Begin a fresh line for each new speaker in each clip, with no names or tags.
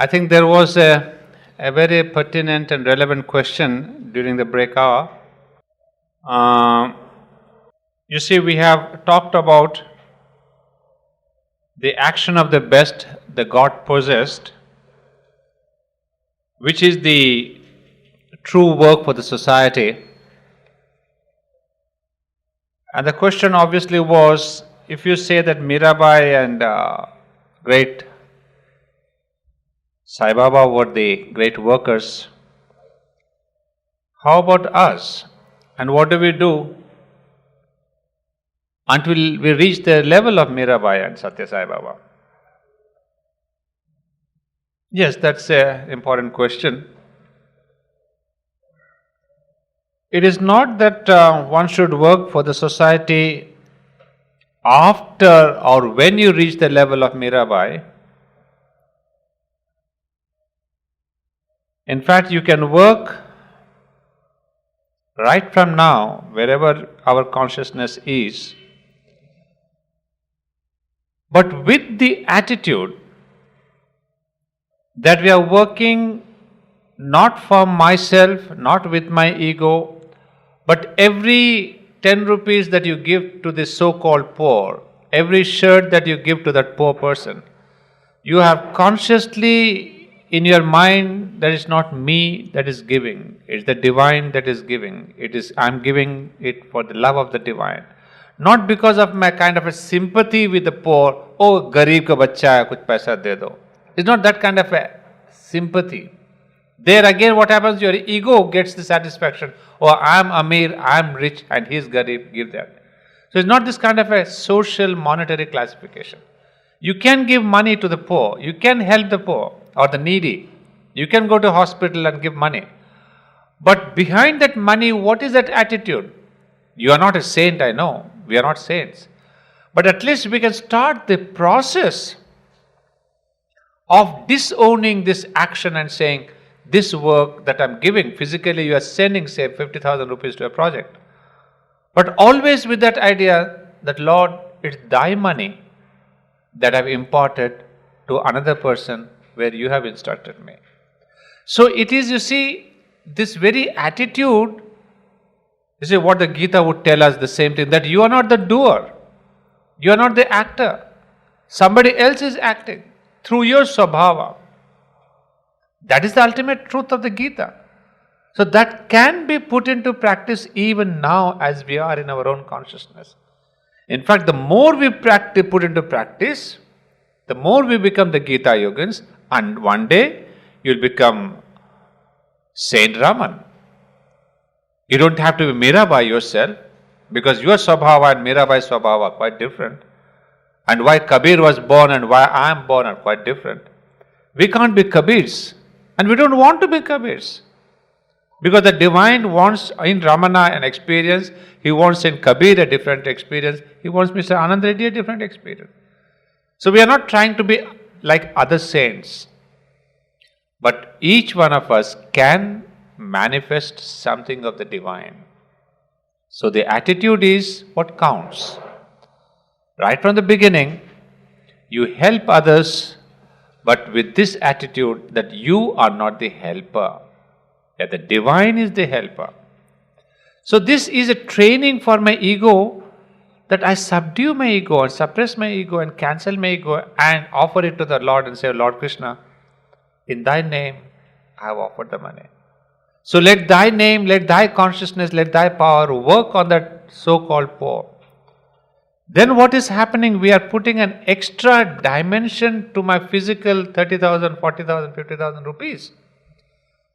I think there was a very pertinent and relevant question during the break hour. Uh, you see, we have talked about the action of the best the God possessed, which is the true work for the society. And the question obviously was, if you say that Mirabai and great Sai Baba were the great workers, how about us? And what do we do until we reach the level of Mirabai and Satya Sai Baba? Yes, that's an important question. It is not that one should work for the society after or when you reach the level of Mirabai. In fact, you can work right from now, wherever our consciousness is, but with the attitude that we are working not for myself, not with my ego, but every 10 rupees that you give to the so-called poor, every shirt that you give to that poor person, you have consciously in your mind that it's not me that is giving, it's the divine that is giving. I'm giving it for the love of the divine. Not because of my kind of a sympathy with the poor, oh, garib ka bachcha hai, kuch paisa de do. It's not that kind of a sympathy. There again what happens, your ego gets the satisfaction. Oh, I'm Amir, I'm rich and he's garib, give that. So it's not this kind of a social monetary classification. You can give money to the poor, you can help the poor or the needy, you can go to hospital and give money. But behind that money, what is that attitude? You are not a saint, I know, we are not saints. But at least we can start the process of disowning this action and saying, this work that I'm giving, physically you are sending say 50,000 rupees to a project. But always with that idea that Lord, it's thy money that I've imparted to another person where you have instructed me. So it is, you see, this very attitude, you see what the Gita would tell us, the same thing, that you are not the doer, you are not the actor, somebody else is acting through your svabhava. That is the ultimate truth of the Gita. So that can be put into practice even now as we are in our own consciousness. In fact, the more we put into practice, the more we become the Gita Yogins, and one day you'll become Saint Raman. You don't have to be Mirabai yourself, because your Swabhava and Mirabai's Swabhava are quite different. And why Kabir was born and why I am born are quite different. We can't be Kabirs, and we don't want to be Kabirs. Because the divine wants in Ramana an experience, he wants in Kabir a different experience, he wants Mr. Ananda Reddy a different experience. So we are not trying to be like other saints, but each one of us can manifest something of the divine. So the attitude is what counts. Right from the beginning, you help others, but with this attitude that you are not the helper, that the divine is the helper. So this is a training for my ego, that I subdue my ego and suppress my ego and cancel my ego and offer it to the Lord and say, Lord Krishna, in thy name I have offered the money. So let thy name, let thy consciousness, let thy power work on that so-called poor. Then what is happening? We are putting an extra dimension to my physical 30,000, 40,000, 50,000 rupees.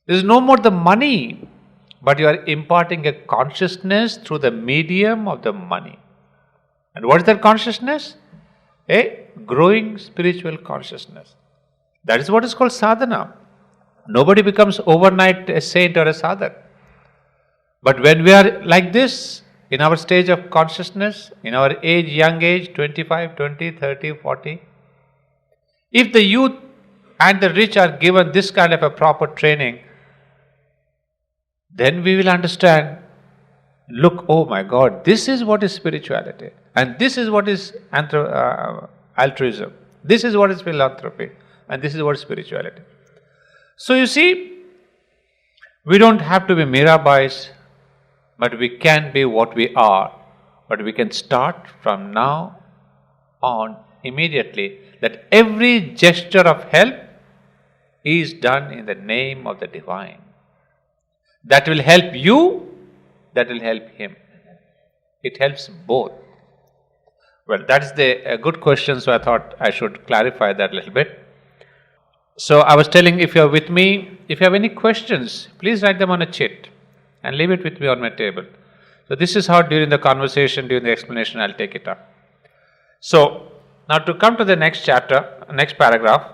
There is no more the money, but you are imparting a consciousness through the medium of the money. And what is that consciousness? A growing spiritual consciousness. That is what is called sadhana. Nobody becomes overnight a saint or a sadhak. But when we are like this, in our stage of consciousness, in our age, young age, 25, 20, 30, 40, if the youth and the rich are given this kind of a proper training, then we will understand, look, oh my God, this is what is spirituality, and this is what is altruism, this is what is philanthropy, And this is what spirituality. So you see, we don't have to be Mirabais, but we can be what we are. But we can start from now on immediately that every gesture of help is done in the name of the divine. That will help you, that will help him. It helps both. Well, that's a good question, so I thought I should clarify that a little bit. So I was telling, if you're with me, if you have any questions, please write them on a chit and leave it with me on my table. So this is how during the conversation, during the explanation, I'll take it up. So now to come to the next chapter, next paragraph.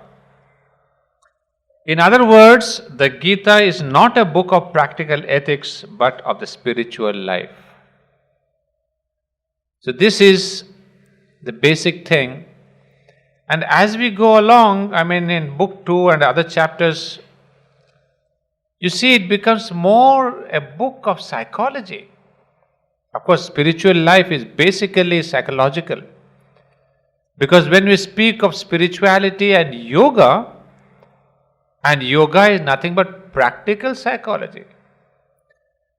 In other words, the Gita is not a book of practical ethics, but of the spiritual life. So this is the basic thing. And as we go along, in book 2 and other chapters, you see it becomes more a book of psychology. Of course, spiritual life is basically psychological. Because when we speak of spirituality and yoga is nothing but practical psychology.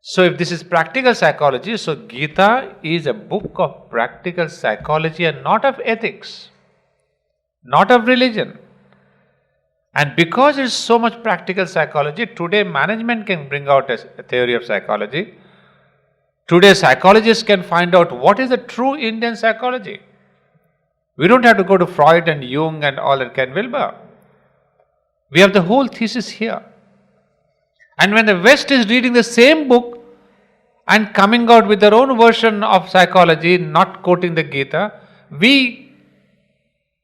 So if this is practical psychology, so Gita is a book of practical psychology and not of ethics, not of religion. And because it's so much practical psychology, today management can bring out a theory of psychology. Today psychologists can find out what is the true Indian psychology. We don't have to go to Freud and Jung and all and Ken Wilber. We have the whole thesis here. And when the West is reading the same book and coming out with their own version of psychology, not quoting the Gita, we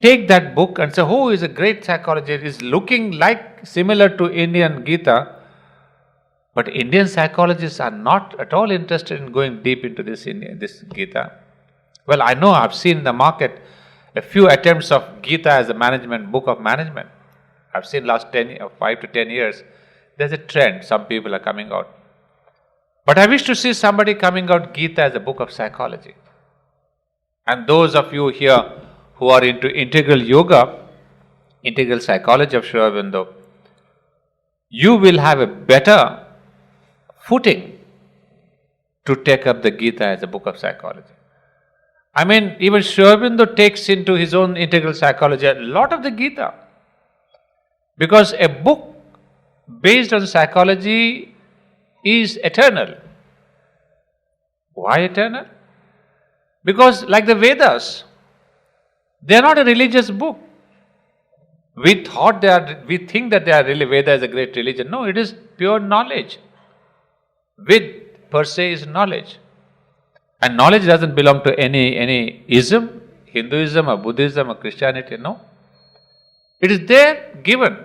take that book and say, oh, is a great psychologist, is looking like similar to Indian Gita. But Indian psychologists are not at all interested in going deep into this Gita. Well, I know I've seen in the market a few attempts of Gita as a management, book of management. I've seen last 5 to 10 years, there's a trend, some people are coming out. But I wish to see somebody coming out Gita as a book of psychology. And those of you here who are into integral yoga, integral psychology of Aurobindo, you will have a better footing to take up the Gita as a book of psychology. Even Aurobindo takes into his own integral psychology a lot of the Gita. Because a book based on psychology is eternal. Why eternal? Because like the Vedas, they are not a religious book. We think that they are really, Veda is a great religion. No, it is pure knowledge. Ved per se is knowledge. And knowledge doesn't belong to any ism, Hinduism or Buddhism or Christianity, no. It is there given.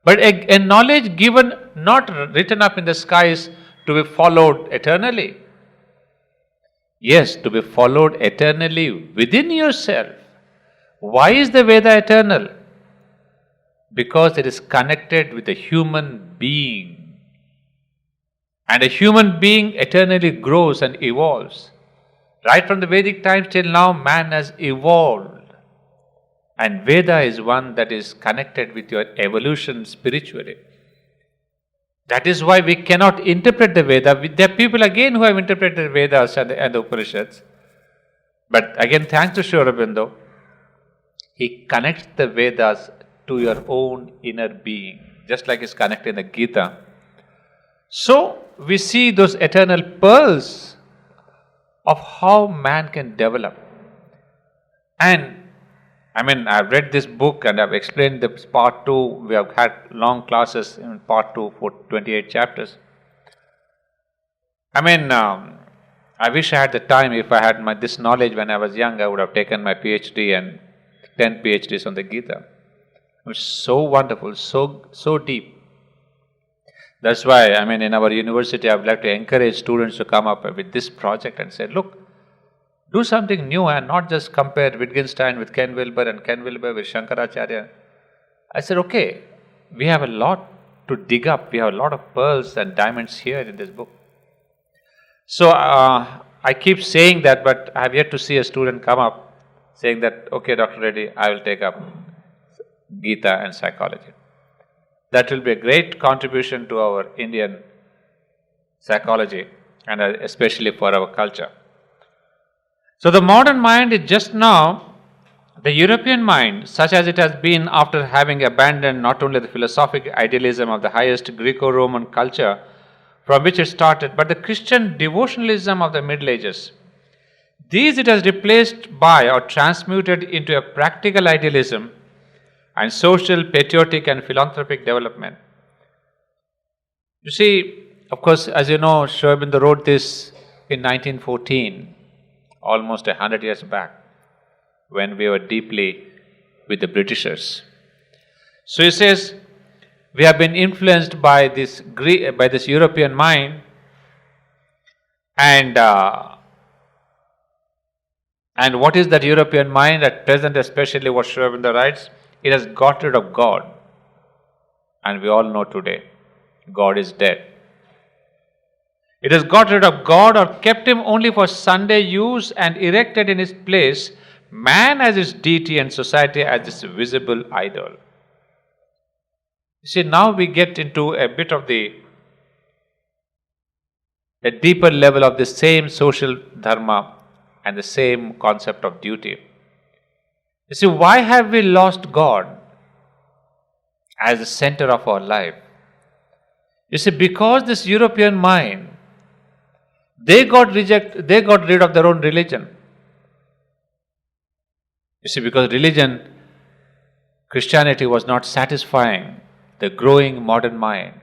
But a knowledge given, not written up in the skies to be followed eternally. Yes, to be followed eternally within yourself. Why is the Veda eternal? Because it is connected with a human being. And a human being eternally grows and evolves. Right from the Vedic times till now, man has evolved. And Veda is one that is connected with your evolution spiritually. That is why we cannot interpret the Veda. There are people again who have interpreted Vedas and the Upanishads. But again, thanks to Sri Aurobindo, he connects the Vedas to your own inner being, just like he's connecting the Gita. So, we see those eternal pearls of how man can develop. And I've read this book and I've explained this part 2. We have had long classes in part 2 for 28 chapters. I wish I had the time. If I had this knowledge when I was young, I would have taken my PhD and 10 PhDs on the Gita. It was so wonderful, so deep. That's why, in our university, I would like to encourage students to come up with this project and say, look, do something new and not just compare Wittgenstein with Ken Wilber and Ken Wilber with Shankaracharya. I said, okay, we have a lot to dig up. We have a lot of pearls and diamonds here in this book. So, I keep saying that, but I have yet to see a student come up saying that, okay, Dr. Reddy, I will take up. Gita and psychology. That will be a great contribution to our Indian psychology and especially for our culture. So the modern mind is just now the European mind, such as it has been after having abandoned not only the philosophic idealism of the highest Greco-Roman culture from which it started, but the Christian devotionalism of the Middle Ages. These it has replaced by or transmuted into a practical idealism and social, patriotic and philanthropic development. You see, of course, as you know, Aurobindo wrote this in 1914, almost 100 years back, when we were deeply with the Britishers. So he says, we have been influenced by this European mind, and what is that European mind at present, especially what Aurobindo writes? It has got rid of God. And we all know today, God is dead. It has got rid of God or kept him only for Sunday use and erected in his place man as its deity and society as its visible idol. You see, now we get into a bit of a deeper level of the same social dharma and the same concept of duty. You see, why have we lost God as the center of our life? You see, because this European mind, they got rid of their own religion. You see, because Christianity was not satisfying the growing modern mind.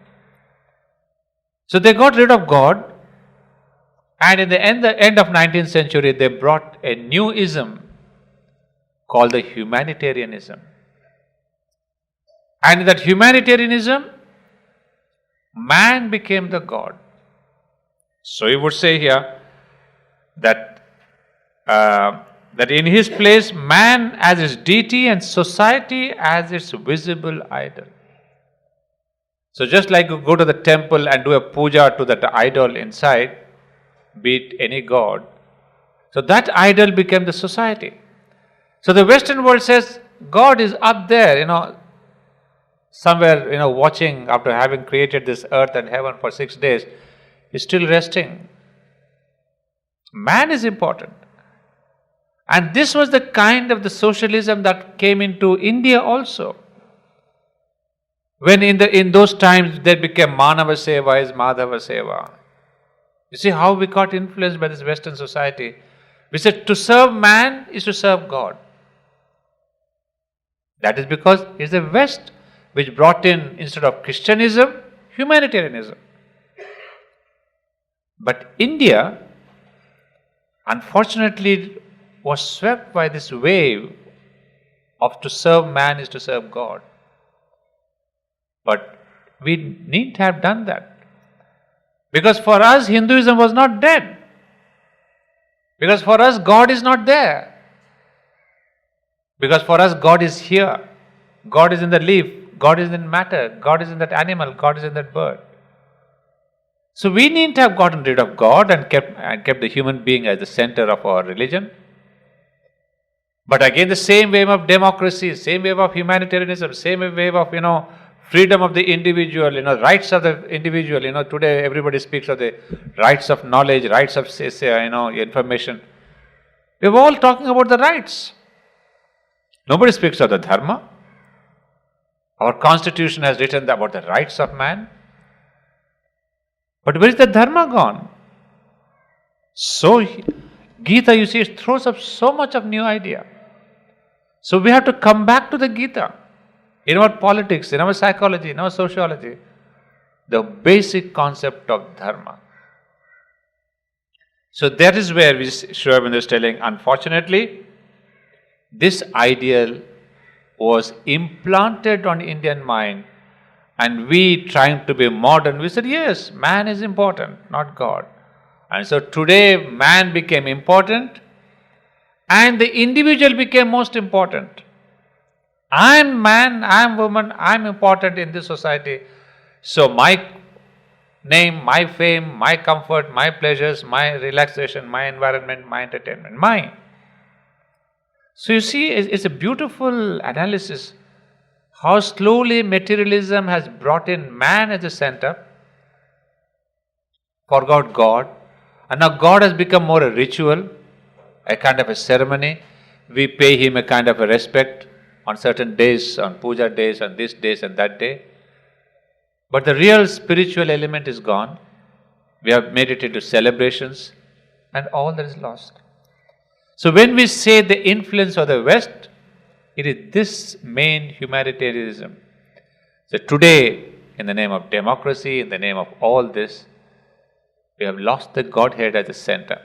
So they got rid of God, and in the end of 19th century, they brought a new ism called the humanitarianism. And in that humanitarianism, man became the God. So he would say here that in his place, man as his deity and society as its visible idol. So just like you go to the temple and do a puja to that idol inside, be it any god, so that idol became the society. So the Western world says God is up there, somewhere, watching after having created this earth and heaven for 6 days, is still resting. Man is important. And this was the kind of the socialism that came into India also. When in those times there became Manava Seva is Madhava Seva. You see how we got influenced by this Western society. We said to serve man is to serve God. That is because it's the West which brought in, instead of Christianism, humanitarianism. But India, unfortunately, was swept by this wave of to serve man is to serve God. But we needn't have done that. Because for us, Hinduism was not dead. Because for us, God is not there. Because for us, God is here. God is in the leaf. God is in matter. God is in that animal. God is in that bird. So we needn't have gotten rid of God and kept the human being as the center of our religion. But again, the same wave of democracy, same wave of humanitarianism, same wave of, freedom of the individual, rights of the individual. Today everybody speaks of the rights of knowledge, rights of, information. We're all talking about the rights. Nobody speaks of the dharma. Our constitution has written about the rights of man. But where is the dharma gone? So, Gita, you see, it throws up so much of new idea. So we have to come back to the Gita. In our politics, in our psychology, in our sociology, the basic concept of dharma. So that is where Sri Aurobindo is telling, unfortunately, this ideal was implanted on Indian mind, and we, trying to be modern, we said, yes, man is important, not God. And so today man became important and the individual became most important. I am man, I am woman, I am important in this society. So my name, my fame, my comfort, my pleasures, my relaxation, my environment, my entertainment, mine. So you see, it's a beautiful analysis how slowly materialism has brought in man as a center, forgot God, and now God has become more a ritual, a kind of a ceremony. We pay him a kind of a respect on certain days, on puja days, on this days and that day. But the real spiritual element is gone. We have made it into celebrations, and all that is lost. So when we say the influence of the West, it is this main humanitarianism. So today, in the name of democracy, in the name of all this, we have lost the Godhead at the center.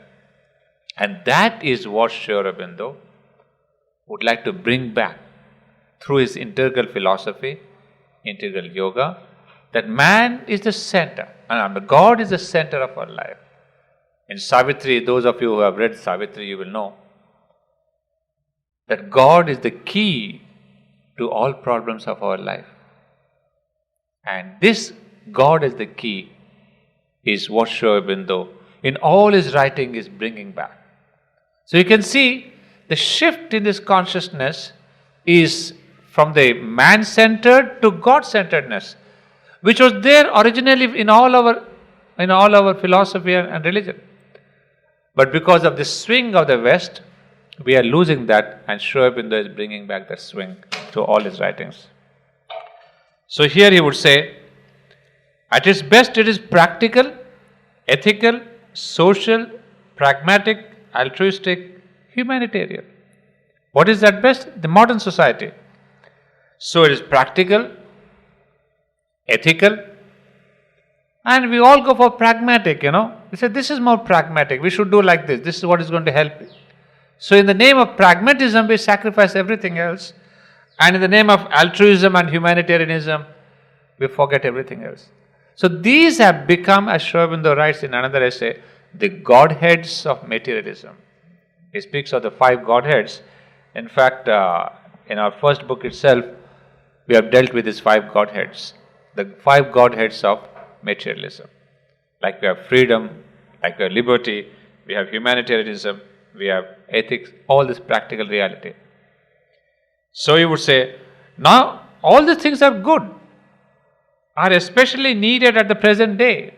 And that is what Sri Aurobindo would like to bring back through his integral philosophy, integral yoga, that man is the center, and God is the center of our life. In Savitri, those of you who have read Savitri, you will know that God is the key to all problems of our life. And this God as the key is what Sri Aurobindo in all his writing is bringing back. So you can see the shift in this consciousness is from the man-centered to God-centeredness, which was there originally in all our philosophy and religion. But because of the swing of the West, we are losing that, and Sri Aurobindo is bringing back that swing to all his writings. So here he would say, at its best it is practical, ethical, social, pragmatic, altruistic, humanitarian. What is at best? The modern society. So it is practical, ethical, and we all go for pragmatic, We say this is more pragmatic, we should do like this is what is going to help. So in the name of pragmatism, we sacrifice everything else, and in the name of altruism and humanitarianism, we forget everything else. So these have become, as Sri Aurobindo writes in another essay, the Godheads of materialism. He speaks of the 5 Godheads. In fact, in our first book itself, we have dealt with these 5 Godheads. The 5 Godheads of materialism. Like we have freedom, like we have liberty, we have humanitarianism, we have ethics, all this practical reality. So you would say, now all these things are good, are especially needed at the present day.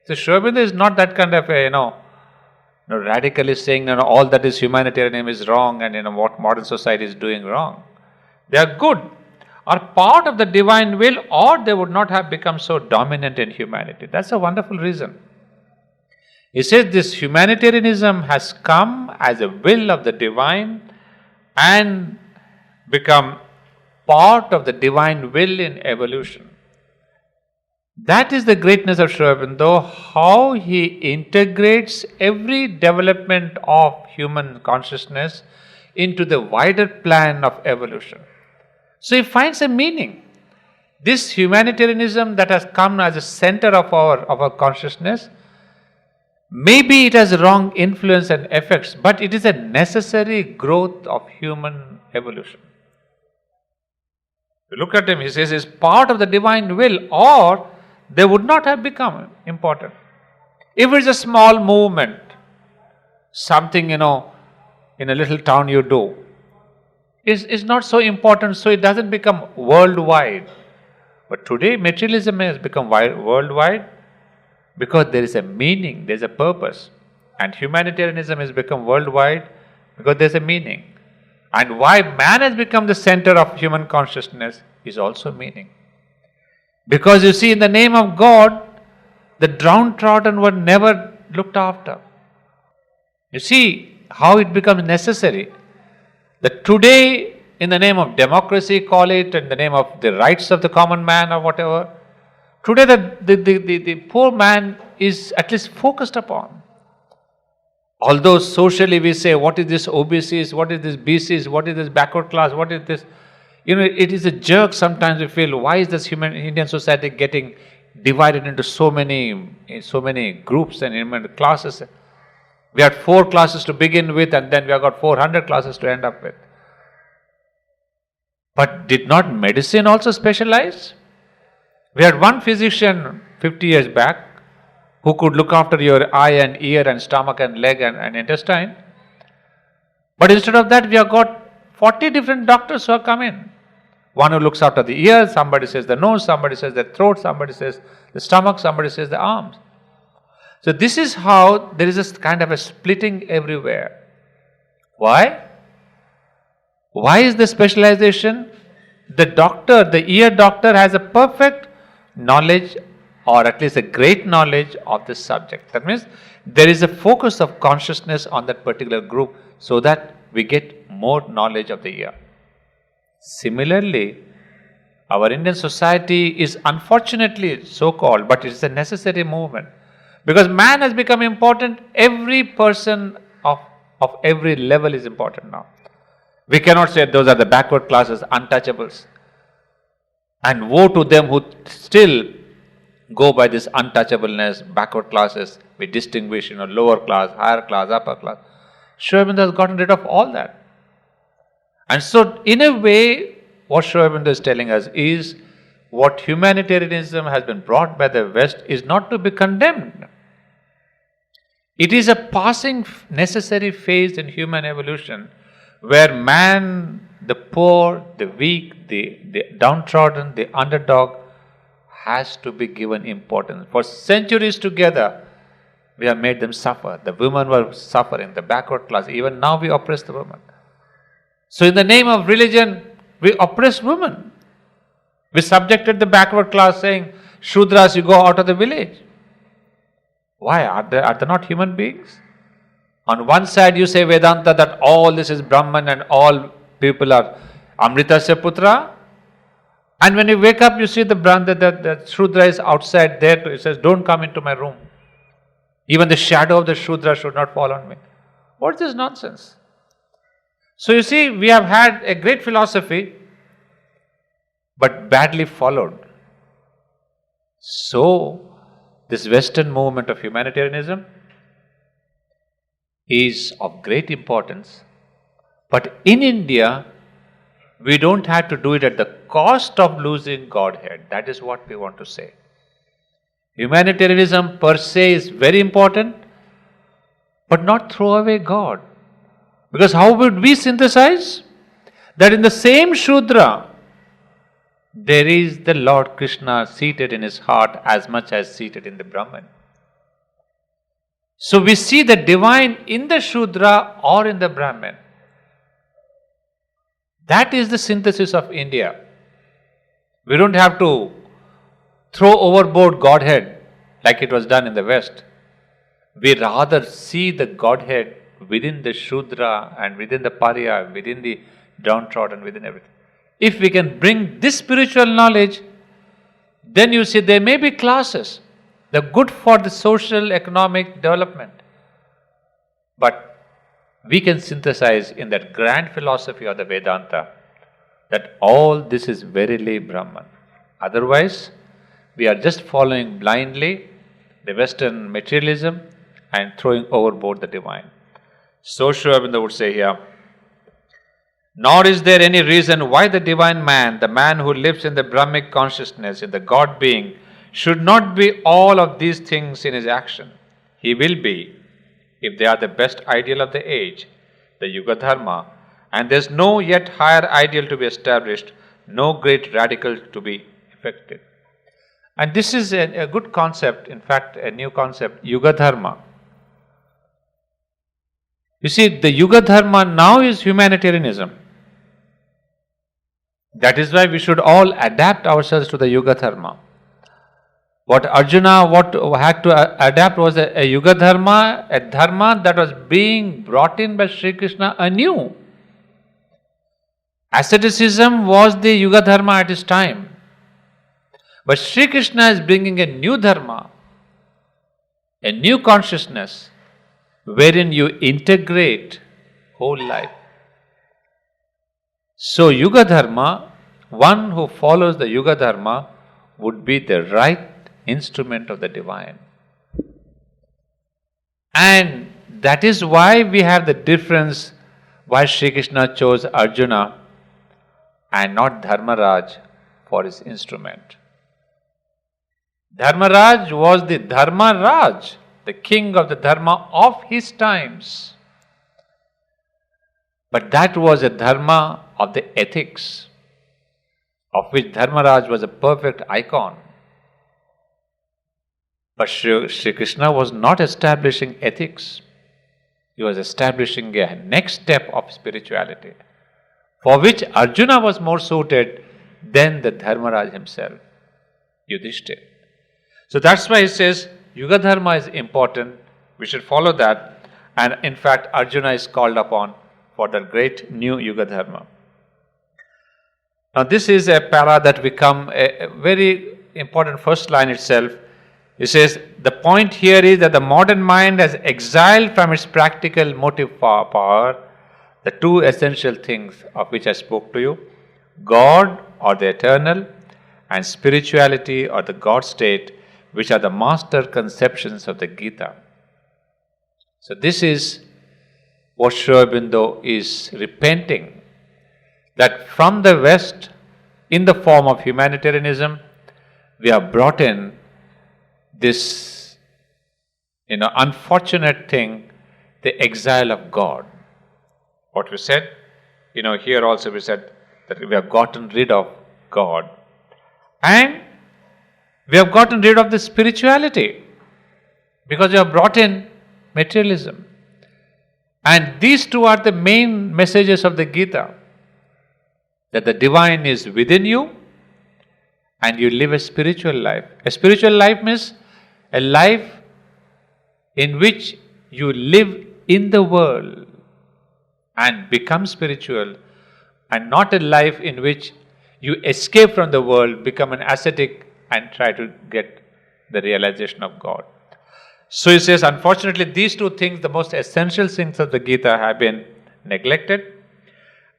So Sri Aurobindo is not that kind of a, radically saying, all that is humanitarianism is wrong, and what modern society is doing wrong. They are good, are part of the divine will, or they would not have become so dominant in humanity. That's a wonderful reason. He says this humanitarianism has come as a will of the divine and become part of the divine will in evolution. That is the greatness of Sri Aurobindo, how he integrates every development of human consciousness into the wider plan of evolution. So he finds a meaning. This humanitarianism that has come as a center of our consciousness, maybe it has wrong influence and effects, but it is a necessary growth of human evolution. You look at him, he says, it's part of the divine will, or they would not have become important. If it's a small movement, something, in a little town you do, is not so important, so it doesn't become worldwide. But today, materialism has become worldwide because there is a meaning, there is a purpose. And humanitarianism has become worldwide because there is a meaning. And why man has become the center of human consciousness is also meaning. Because you see, in the name of God, the downtrodden were never looked after. You see how it becomes necessary that today, in the name of democracy, call it, in the name of the rights of the common man or whatever, today the poor man is at least focused upon. Although socially we say, what is this OBCs, what is this BCs, what is this backward class, what is this? It is a jerk sometimes we feel, why is this Indian society getting divided into so many groups and classes? We had 4 classes to begin with, and then we have got 400 classes to end up with. But did not medicine also specialize? We had one physician 50 years back who could look after your eye and ear and stomach and leg and intestine. But instead of that, we have got 40 different doctors who have come in. One who looks after the ears, somebody says the nose, somebody says the throat, somebody says the stomach, somebody says the arms. So this is how there is a kind of a splitting everywhere. Why? Why is the specialization? The doctor, the ear doctor has a perfect knowledge, or at least a great knowledge of the subject. That means there is a focus of consciousness on that particular group so that we get more knowledge of the ear. Similarly, our Indian society is unfortunately so-called, but it is a necessary movement. Because man has become important, every person of every level is important now. We cannot say those are the backward classes, untouchables. And woe to them who still go by this untouchableness, backward classes. We distinguish, lower class, higher class, upper class. Sri Aurobindo has gotten rid of all that. And so, in a way, what Sri Aurobindo is telling us is what humanitarianism has been brought by the West is not to be condemned. It is a passing necessary phase in human evolution where man, the poor, the weak, the downtrodden, the underdog has to be given importance. For centuries together, we have made them suffer. The women were suffering, the backward class. Even now we oppress the women. So in the name of religion, we oppress women. We subjected the backward class saying, Shudras, you go out of the village. Why? Are they not human beings? On one side you say Vedanta that all this is Brahman and all people are Amritasya Putra. And when you wake up you see the Shudra is outside there. It says, don't come into my room. Even the shadow of the Shudra should not fall on me. What is this nonsense? So you see, we have had a great philosophy, but badly followed. So, this Western movement of humanitarianism is of great importance. But in India, we don't have to do it at the cost of losing Godhead. That is what we want to say. Humanitarianism per se is very important, but not throw away God. Because how would we synthesize? That in the same Shudra, there is the Lord Krishna seated in his heart as much as seated in the Brahman. So we see the divine in the Shudra or in the Brahman. That is the synthesis of India. We don't have to throw overboard Godhead like it was done in the West. We rather see the Godhead within the Shudra and within the Pariya, within the downtrodden, within everything. If we can bring this spiritual knowledge, then you see there may be classes. They're good for the social, economic development. But we can synthesize in that grand philosophy of the Vedanta that all this is verily Brahman. Otherwise, we are just following blindly the Western materialism and throwing overboard the divine. So Sri Aurobindo would say here, nor is there any reason why the divine man, the man who lives in the Brahmic consciousness, in the God being, should not be all of these things in his action. He will be, if they are the best ideal of the age, the Yuga Dharma, and there is no yet higher ideal to be established, no great radical to be effected. And this is a good concept, in fact, a new concept, Yuga Dharma. You see, the Yuga Dharma now is humanitarianism. That is why we should all adapt ourselves to the Yuga Dharma. What Arjuna had to adapt was a Yuga Dharma, a Dharma that was being brought in by Sri Krishna anew. Asceticism was the Yuga Dharma at his time. But Sri Krishna is bringing a new Dharma, a new consciousness, wherein you integrate whole life. So Yuga Dharma, one who follows the Yuga Dharma would be the right instrument of the divine. And that is why we have the difference why Sri Krishna chose Arjuna and not Dharmaraj for his instrument. Dharmaraj was the Dharma Raj, the king of the Dharma of his times. But that was a Dharma of the ethics. of which Dharmaraj was a perfect icon. But Sri Krishna was not establishing ethics. He was establishing a next step of spirituality, for which Arjuna was more suited than the Dharmaraj himself, Yudhishthira. So that's why he says Yuga Dharma is important, we should follow that, and in fact Arjuna is called upon for the great new Yuga Dharma. Now this is a para that become a very important first line itself. It says, the point here is that the modern mind has exiled from its practical motive power the two essential things of which I spoke to you, God or the eternal, and spirituality or the God state, which are the master conceptions of the Gita. So this is what Aurobindo is repenting, that from the West, in the form of humanitarianism, we have brought in this, unfortunate thing, the exile of God. What we said, here also we said that we have gotten rid of God. And we have gotten rid of the spirituality because we have brought in materialism. And these two are the main messages of the Gita, that the divine is within you and you live a spiritual life. A spiritual life means a life in which you live in the world and become spiritual, and not a life in which you escape from the world, become an ascetic and try to get the realization of God. So he says, unfortunately, these two things, the most essential things of the Gita, have been neglected,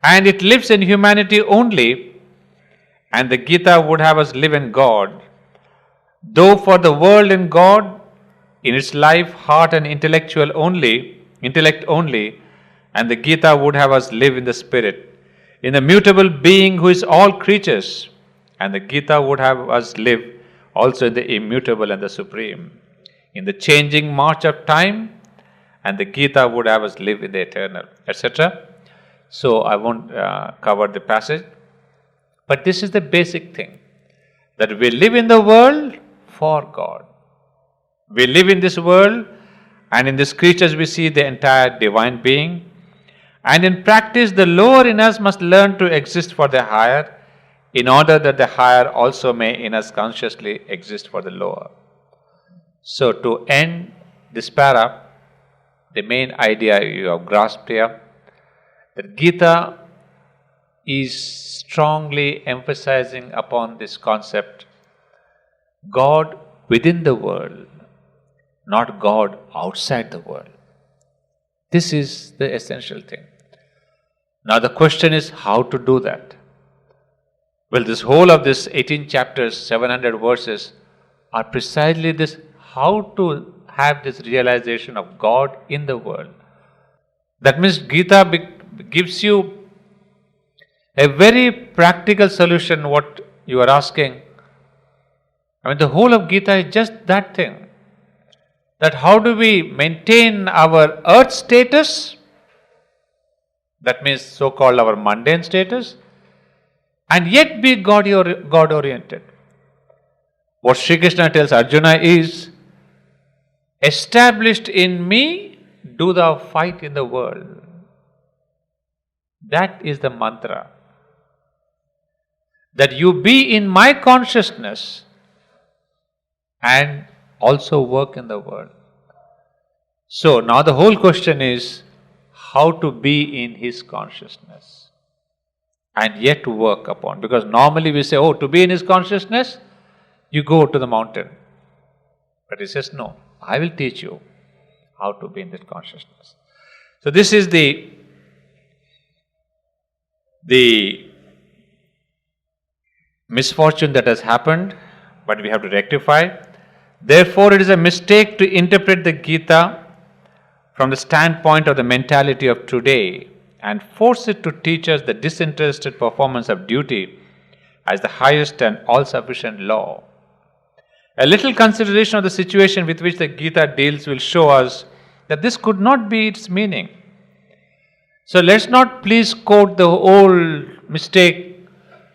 and it lives in humanity only, and the Gita would have us live in God. Though for the world and God, in its life, heart and intellect only, and the Gita would have us live in the spirit, in the mutable being who is all creatures, and the Gita would have us live also in the immutable and the supreme, in the changing march of time, and the Gita would have us live in the eternal, etc. So I won't cover the passage, but this is the basic thing, that we live in the world for God. We live in this world, and in these creatures we see the entire divine being, and in practice the lower in us must learn to exist for the higher, in order that the higher also may in us consciously exist for the lower. So to end this para, the main idea you have grasped here, that Gita is strongly emphasizing upon this concept, God within the world, not God outside the world. This is the essential thing. Now the question is how to do that. Well, this whole of this 18 chapters, 700 verses are precisely this, how to have this realization of God in the world. That means Gita gives you a very practical solution what you are asking. The whole of Gita is just that thing. That how do we maintain our earth status, that means so-called our mundane status, and yet be God-oriented. What Sri Krishna tells Arjuna is, established in me, do thou fight in the world. That is the mantra. That you be in my consciousness and also work in the world. So now the whole question is how to be in his consciousness and yet to work upon. Because normally we say, to be in his consciousness, you go to the mountain. But he says, no, I will teach you how to be in that consciousness. So this is the misfortune that has happened, but we have to rectify. Therefore, it is a mistake to interpret the Gita from the standpoint of the mentality of today and force it to teach us the disinterested performance of duty as the highest and all-sufficient law. A little consideration of the situation with which the Gita deals will show us that this could not be its meaning. So let's not please quote the old mistake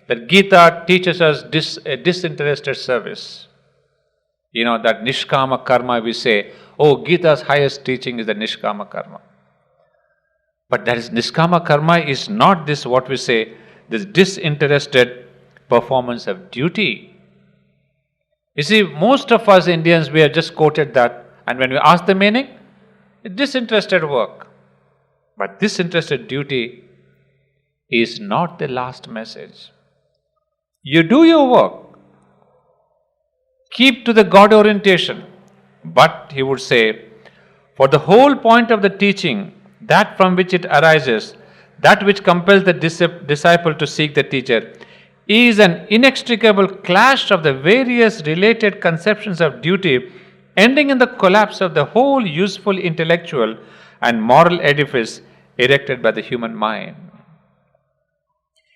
That Gita teaches us disinterested service. That Nishkama Karma, we say, oh, Gita's highest teaching is the Nishkama Karma. But that is, Nishkama Karma is not this, what we say, this disinterested performance of duty. You see, most of us Indians, we have just quoted that, and when we ask the meaning, it's disinterested work. But disinterested duty is not the last message. You do your work. Keep to the God orientation. But, he would say, for the whole point of the teaching, that from which it arises, that which compels the disciple to seek the teacher, is an inextricable clash of the various related conceptions of duty, ending in the collapse of the whole useful intellectual and moral edifice erected by the human mind.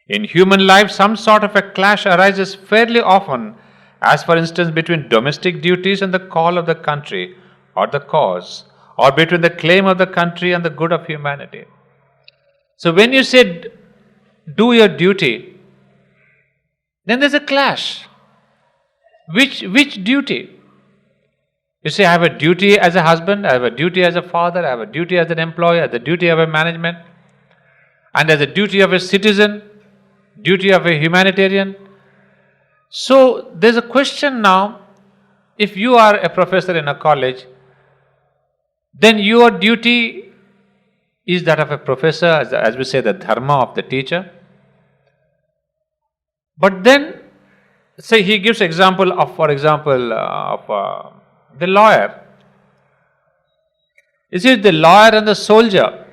In human life, some sort of a clash arises fairly often, as for instance between domestic duties and the call of the country or the cause, or between the claim of the country and the good of humanity. So when you say do your duty, then there's a clash. Which duty? You say, I have a duty as a husband, I have a duty as a father, I have a duty as an employee, I have a duty of a management, and as a duty of a citizen, duty of a humanitarian. So there's a question now, if you are a professor in a college, then your duty is that of a professor, as we say, the dharma of the teacher. But then, say he gives example of, for example, the lawyer. You see, the lawyer and the soldier,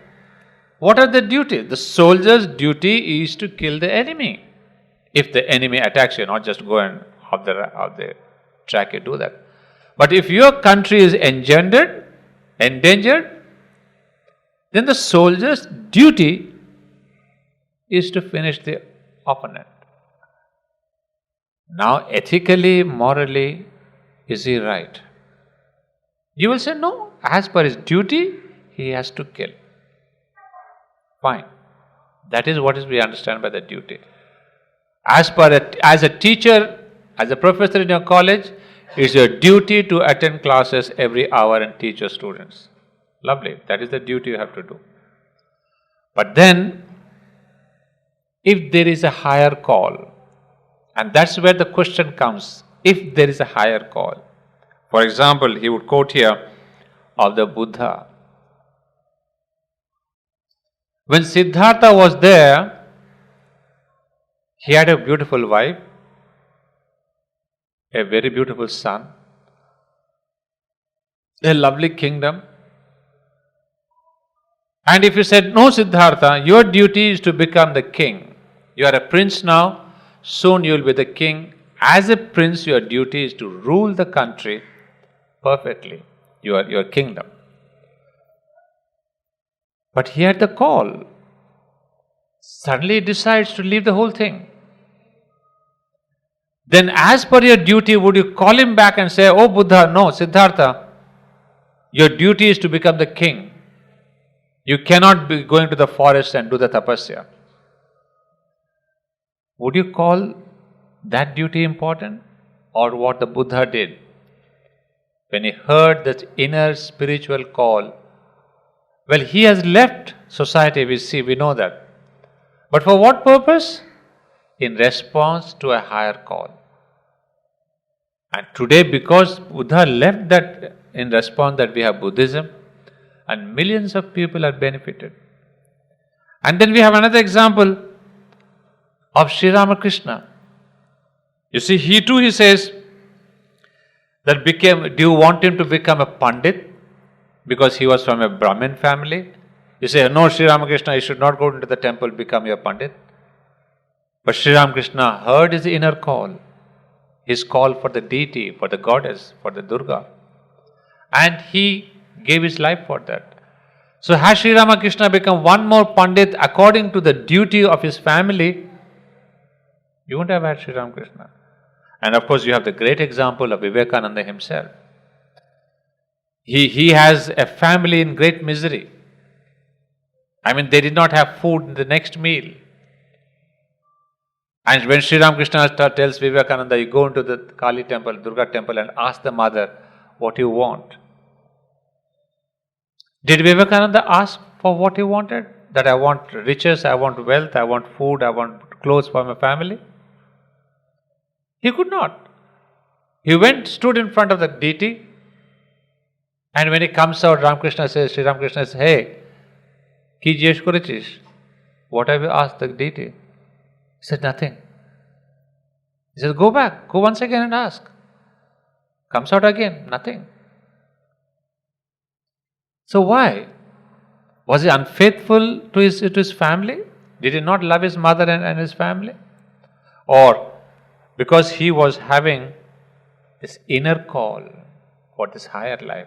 what are the duties? The soldier's duty is to kill the enemy. If the enemy attacks you, not just go and off the track, you do that. But if your country is endangered, then the soldier's duty is to finish the opponent. Now, ethically, morally, is he right? You will say, no, as per his duty, he has to kill. Fine. That is what we understand by the duty. As a teacher, as a professor in your college, it's your duty to attend classes every hour and teach your students. Lovely. That is the duty you have to do. But then, if there is a higher call, and that's where the question comes, if there is a higher call. For example, he would quote here of the Buddha. When Siddhartha was there, he had a beautiful wife, a very beautiful son, a lovely kingdom. And if you said, no Siddhartha, your duty is to become the king. You are a prince now, soon you will be the king. As a prince, your duty is to rule the country perfectly, your kingdom. But he had the call. Suddenly he decides to leave the whole thing. Then as per your duty, would you call him back and say, oh Buddha, no, Siddhartha, your duty is to become the king. You cannot be going to the forest and do the tapasya. Would you call that duty important? Or what the Buddha did? When he heard that inner spiritual call, well, he has left society, we know that. But for what purpose? In response to a higher call. And today, because Buddha left that in response, that we have Buddhism, and millions of people are benefited. And then we have another example of Sri Ramakrishna. You see, he says that do you want him to become a Pandit? Because he was from a Brahmin family. You say, no, Sri Ramakrishna, you should not go into the temple, become your Pandit. But Sri Ramakrishna heard his inner call, his call for the deity, for the goddess, for the Durga. And he gave his life for that. So has Sri Ramakrishna become one more Pandit according to the duty of his family? You wouldn't have had Sri Ramakrishna. And of course you have the great example of Vivekananda himself. He has a family in great misery. I mean, they did not have food in the next meal. And when Sri Ramakrishna tells Vivekananda, you go into the Kali temple, Durga temple, and ask the mother what you want. Did Vivekananda ask for what he wanted? That I want riches, I want wealth, I want food, I want clothes for my family? He could not. He went, stood in front of the deity, and when he comes out, Sri Ramakrishna says, hey, ki jesh korichish? What have you asked the deity? He said, nothing. He says, go back, go once again and ask. Comes out again, nothing. So why? Was he unfaithful to his family? Did he not love his mother and his family? Or because he was having this inner call for this higher life,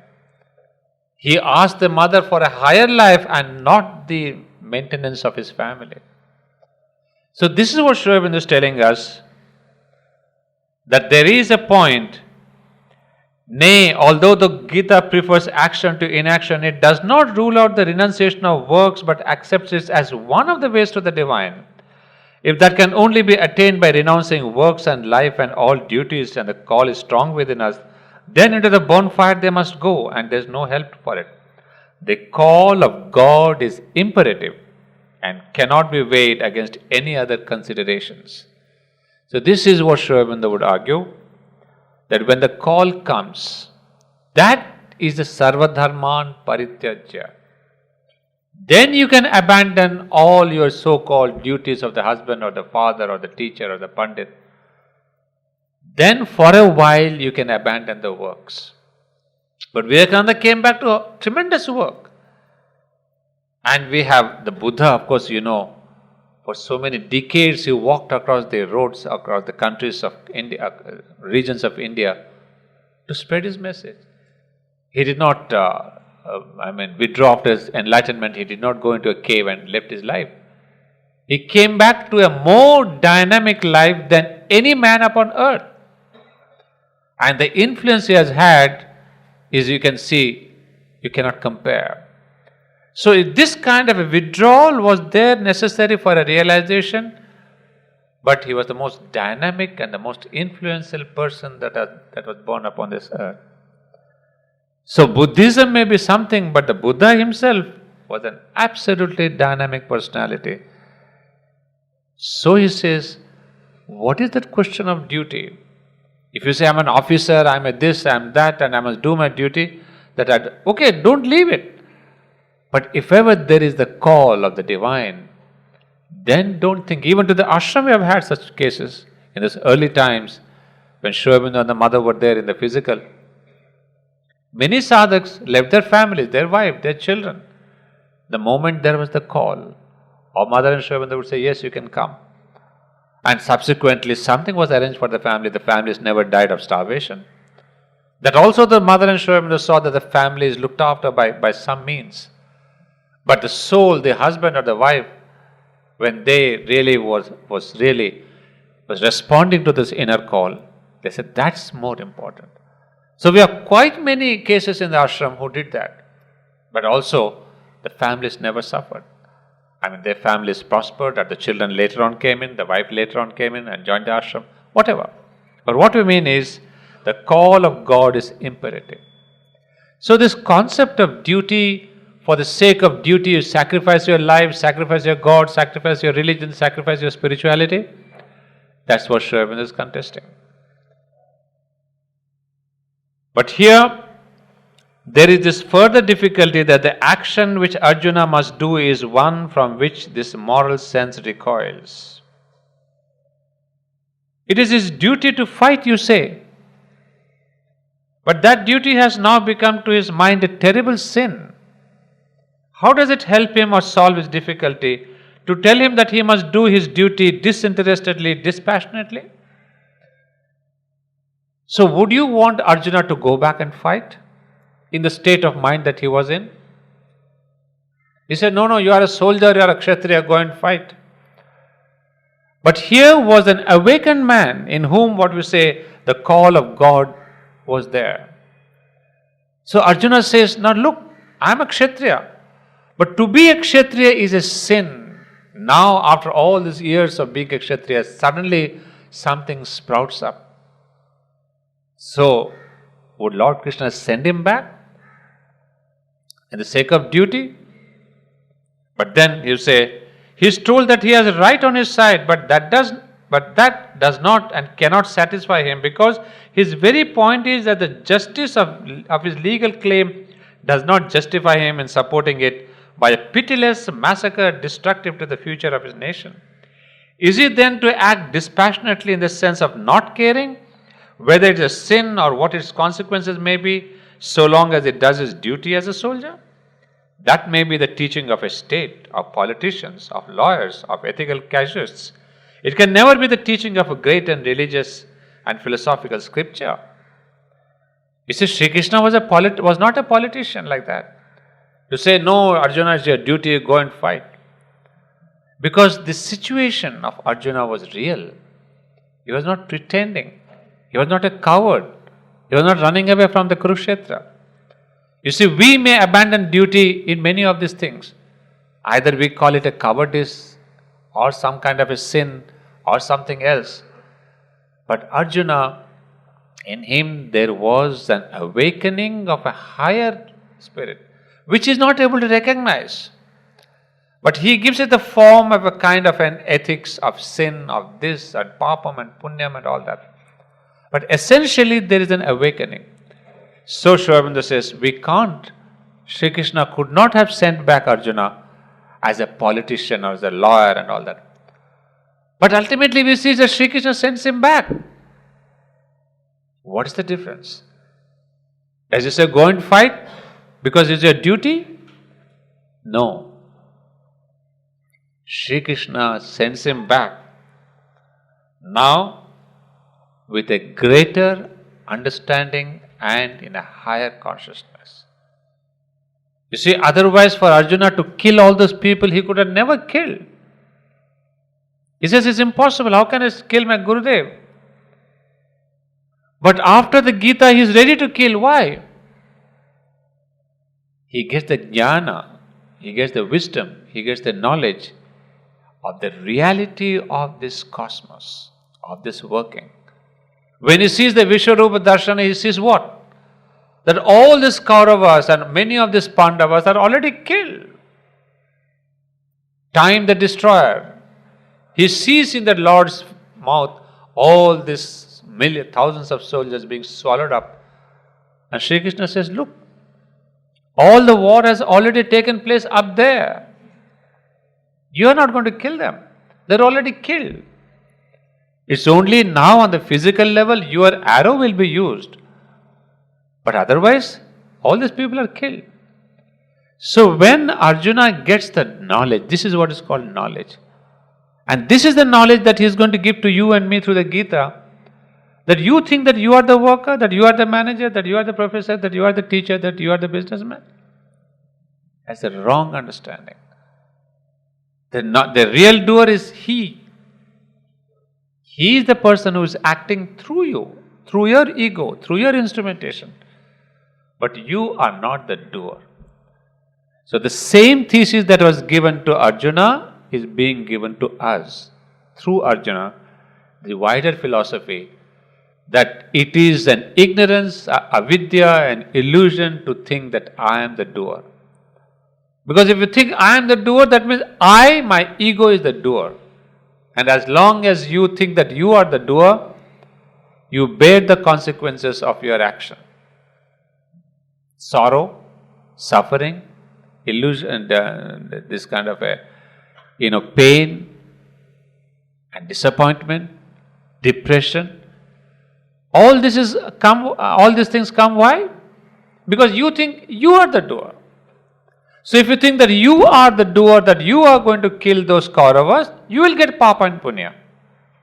he asked the mother for a higher life and not the maintenance of his family. So this is what Sri Aurobindo is telling us, that there is a point, nay, although the Gita prefers action to inaction, it does not rule out the renunciation of works but accepts it as one of the ways to the divine. If that can only be attained by renouncing works and life and all duties, and the call is strong within us, then into the bonfire they must go, and there is no help for it. The call of God is imperative and cannot be weighed against any other considerations. So this is what Sri Aurobindo would argue, that when the call comes, that is the sarvadharman parityajya. Then you can abandon all your so-called duties of the husband or the father or the teacher or the pandit. Then for a while you can abandon the works. But Vivekananda came back to a tremendous work. And we have the Buddha, of course, you know, for so many decades he walked across the roads, across the countries of India, regions of India, to spread his message. He did not, withdraw after his enlightenment. He did not go into a cave and left his life. He came back to a more dynamic life than any man upon earth. And the influence he has had is, you can see, you cannot compare. So this kind of a withdrawal was there necessary for a realization, but he was the most dynamic and the most influential person that was born upon this earth. So Buddhism may be something, but the Buddha himself was an absolutely dynamic personality. So he says, what is that question of duty? If you say, I'm an officer, I'm a this, I'm that, and I must do my duty, okay, don't leave it. But if ever there is the call of the divine, then don't think. Even to the ashram we have had such cases in these early times when Sri Aurobindo and the mother were there in the physical. Many sadhaks left their families, their wife, their children. The moment there was the call, our mother and Sri Aurobindo would say, yes, you can come. And subsequently something was arranged for the family. The families never died of starvation. That also the mother and Sri Aurobindo saw that the family is looked after by some means. But the soul, the husband or the wife, when they really was responding to this inner call, they said, that's more important. So we have quite many cases in the ashram who did that. But also, the families never suffered. Their families prospered, and the children later on came in, the wife later on came in and joined the ashram, whatever. But what we mean is, the call of God is imperative. So this concept of duty, for the sake of duty, you sacrifice your life, sacrifice your God, sacrifice your religion, sacrifice your spirituality, that's what Sri Aurobindo is contesting. But here, there is this further difficulty that the action which Arjuna must do is one from which this moral sense recoils. It is his duty to fight, you say. But that duty has now become to his mind a terrible sin. How does it help him or solve his difficulty to tell him that he must do his duty disinterestedly, dispassionately? So would you want Arjuna to go back and fight in the state of mind that he was in? He said, no, you are a soldier, you are a kshatriya, go and fight. But here was an awakened man in whom, what we say, the call of God was there. So Arjuna says, now look, I am a kshatriya. But to be a kshatriya is a sin, Now, after all these years of being a Kshatriya, suddenly something sprouts up. So, would Lord Krishna send him back in the sake of duty? But then you say, he is told that he has a right on his side, but that does not and cannot satisfy him, because his very point is that the justice of his legal claim does not justify him in supporting it by a pitiless massacre destructive to the future of his nation. Is he then to act dispassionately in the sense of not caring whether it is a sin or what its consequences may be, so long as it does his duty as a soldier? That may be the teaching of a state, of politicians, of lawyers, of ethical casuists. It can never be the teaching of a great and religious and philosophical scripture. You see, Sri Krishna was not a politician like that. To say, no, Arjuna, it's your duty, go and fight. Because the situation of Arjuna was real. He was not pretending. He was not a coward. He was not running away from the Kurukshetra. You see, we may abandon duty in many of these things. Either we call it a cowardice or some kind of a sin or something else. But Arjuna, in him there was an awakening of a higher spirit, which he is not able to recognize. But he gives it the form of a kind of an ethics of sin, of this and papam and punyam and all that. But essentially there is an awakening. So Sri Aurobindo says, we can't. Sri Krishna could not have sent back Arjuna as a politician or as a lawyer and all that. But ultimately we see that Sri Krishna sends him back. What is the difference? Does he say, go and fight because it's your duty? No. Sri Krishna sends him back now with a greater understanding and in a higher consciousness. You see, otherwise for Arjuna to kill all those people, he could have never killed. He says, it's impossible. How can I kill my Gurudev? But after the Gita, he is ready to kill. Why? He gets the jnana, he gets the wisdom, he gets the knowledge of the reality of this cosmos, of this working. When he sees the Vishwarupa Darshana, he sees what? That all these Kauravas and many of these Pandavas are already killed. Time the destroyer. He sees in the Lord's mouth all these thousands of soldiers being swallowed up. And Sri Krishna says, look, all the war has already taken place up there. You are not going to kill them. They are already killed. It's only now on the physical level your arrow will be used. But otherwise, all these people are killed. So when Arjuna gets the knowledge, this is what is called knowledge. And this is the knowledge that he is going to give to you and me through the Gita. That you think that you are the worker, that you are the manager, that you are the professor, that you are the teacher, that you are the businessman. That's a wrong understanding. The real doer is he. He is the person who is acting through you, through your ego, through your instrumentation. But you are not the doer. So the same thesis that was given to Arjuna is being given to us through Arjuna, the wider philosophy that it is an ignorance, avidya, an illusion to think that I am the doer. Because if you think I am the doer, that means my ego is the doer. And as long as you think that you are the doer, you bear the consequences of your action. Sorrow, suffering, illusion, this kind of pain and disappointment, depression. All these things come why? Because you think you are the doer. So if you think that you are the doer, that you are going to kill those Kauravas, you will get papa and punya.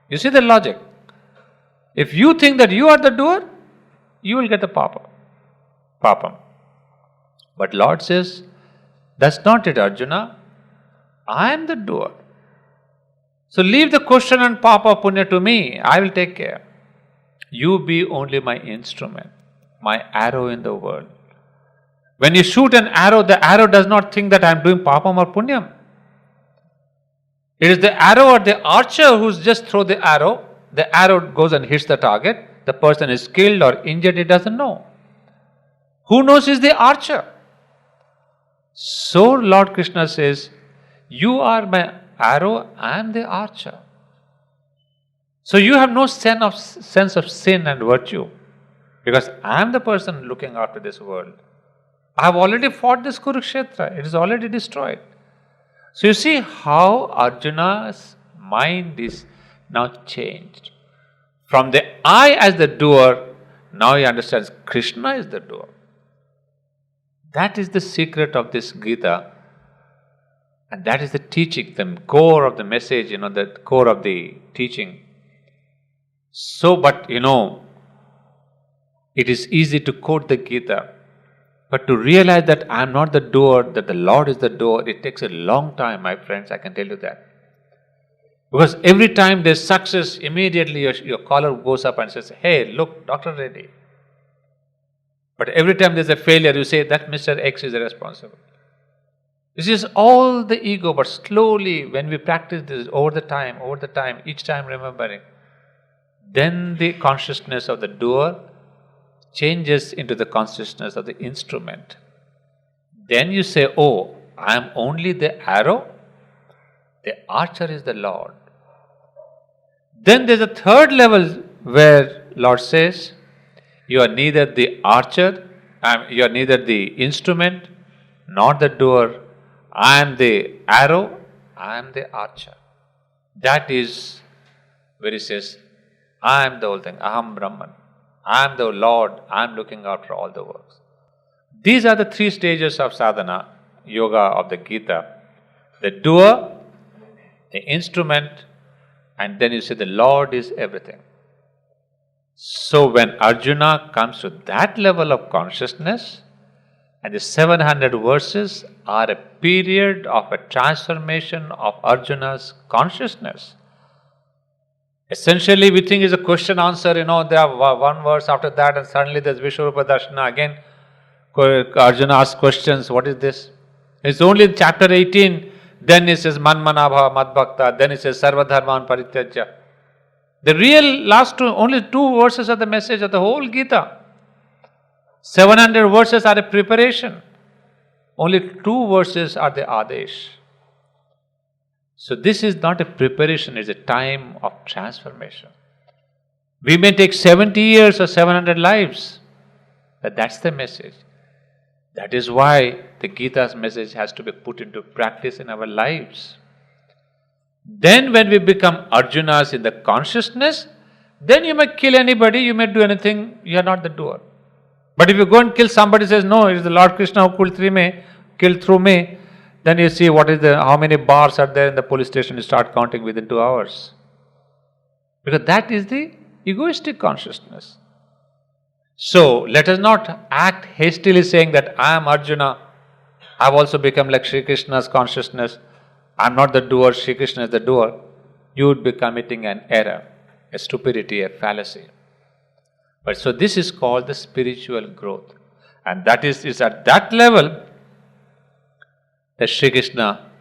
You see the logic? If you think that you are the doer, you will get the papam. But Lord says, that's not it, Arjuna. I am the doer. So leave the question and papa punya to me. I will take care. You be only my instrument, my arrow in the world. When you shoot an arrow, the arrow does not think that I am doing papam or punyam. It is the arrow or the archer who's just throw the arrow goes and hits the target, the person is killed or injured, he doesn't know. Who knows is the archer. So Lord Krishna says, you are my arrow, I am the archer. So you have no sense of sin and virtue, because I am the person looking after this world. I have already fought this Kurukshetra, it is already destroyed. So you see how Arjuna's mind is now changed. From the I as the doer, now he understands Krishna is the doer. That is the secret of this Gita. And that is the teaching, the core of the message, the core of the teaching. So, but it is easy to quote the Gita. But to realize that I am not the doer, that the Lord is the doer, it takes a long time, my friends, I can tell you that. Because every time there's success, immediately your collar goes up and says, hey, look, Dr. Reddy. But every time there's a failure, you say that Mr. X is responsible. This is all the ego, but slowly when we practice this over the time, each time remembering, then the consciousness of the doer changes into the consciousness of the instrument. Then you say, oh, I am only the arrow, the archer is the Lord. Then there's a third level where Lord says, you are neither the archer, you are neither the instrument, nor the doer. I am the arrow, I am the archer. That is where he says, I am the whole thing, Aham Brahman. I am the Lord, I am looking after all the works. These are the three stages of sadhana, yoga of the Gita. The doer, the instrument, and then you say the Lord is everything. So when Arjuna comes to that level of consciousness, and the 700 verses are a period of a transformation of Arjuna's consciousness. Essentially, we think it's a question answer, there are one verse after that, and suddenly there's Vishwarupa Darshana again. Arjuna asks questions, what is this? It's only in chapter 18, then it says Manmanabha Madbhakta, then it says Sarvadharman Parityajya. The real last only two verses are the message of the whole Gita. 700 verses are a preparation. Only two verses are the Adesh. So this is not a preparation, it's a time of transformation. We may take 70 years or 700 lives, but that's the message. That is why the Gita's message has to be put into practice in our lives. Then when we become Arjunas in the consciousness, then you may kill anybody, you may do anything, you are not the doer. But if you go and kill somebody, says, no, it is the Lord Krishna who killed through me, then you see how many bars are there in the police station, you start counting within 2 hours. Because that is the egoistic consciousness. So, let us not act hastily saying that I am Arjuna, I have also become like Sri Krishna's consciousness, I am not the doer, Sri Krishna is the doer. You would be committing an error, a stupidity, a fallacy. But so this is called the spiritual growth. And that is at that level that Sri Krishna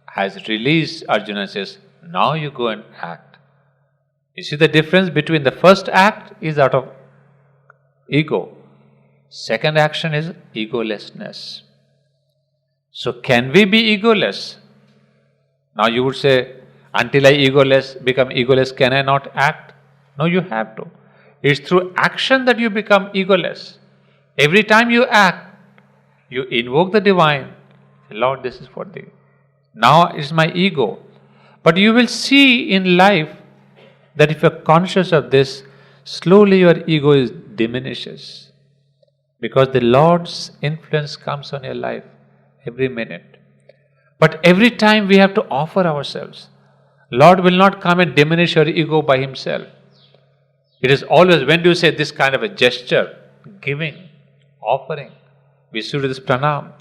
has released Arjuna and says, now you go and act. You see the difference between the first act is out of ego. Second action is egolessness. So can we be egoless? Now you would say, until I become egoless, can I not act? No, you have to. It's through action that you become egoless. Every time you act, you invoke the divine. Lord, this is for thee. Now it's my ego. But you will see in life that if you're conscious of this, slowly your ego diminishes. Because the Lord's influence comes on your life every minute. But every time we have to offer ourselves. Lord will not come and diminish your ego by Himself. It is always, when do you say this kind of a gesture? Giving, offering. We should do this pranam.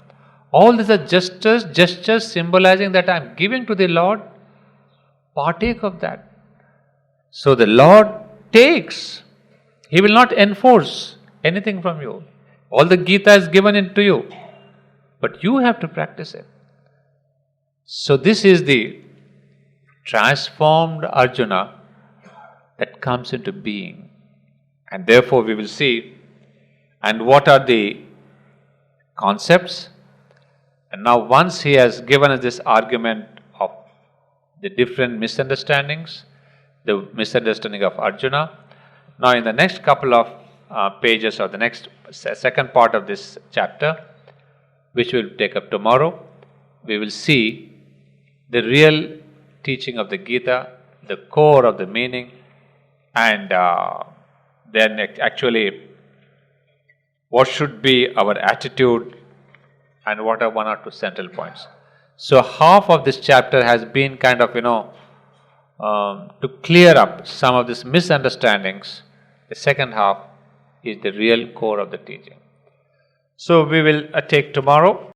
All these are gestures symbolizing that I am giving to the Lord. Partake of that. So the Lord takes. He will not enforce anything from you. All the Gita is given into you. But you have to practice it. So this is the transformed Arjuna that comes into being. And therefore we will see, and what are the concepts. And now once he has given us this argument of the different misunderstandings, the misunderstanding of Arjuna, now in the next couple of pages, or the next second part of this chapter, which we'll take up tomorrow, we will see the real teaching of the Gita, the core of the meaning, and then actually what should be our attitude, and what are one or two central points. So half of this chapter has been kind of, to clear up some of these misunderstandings. The second half is the real core of the teaching. So we will take tomorrow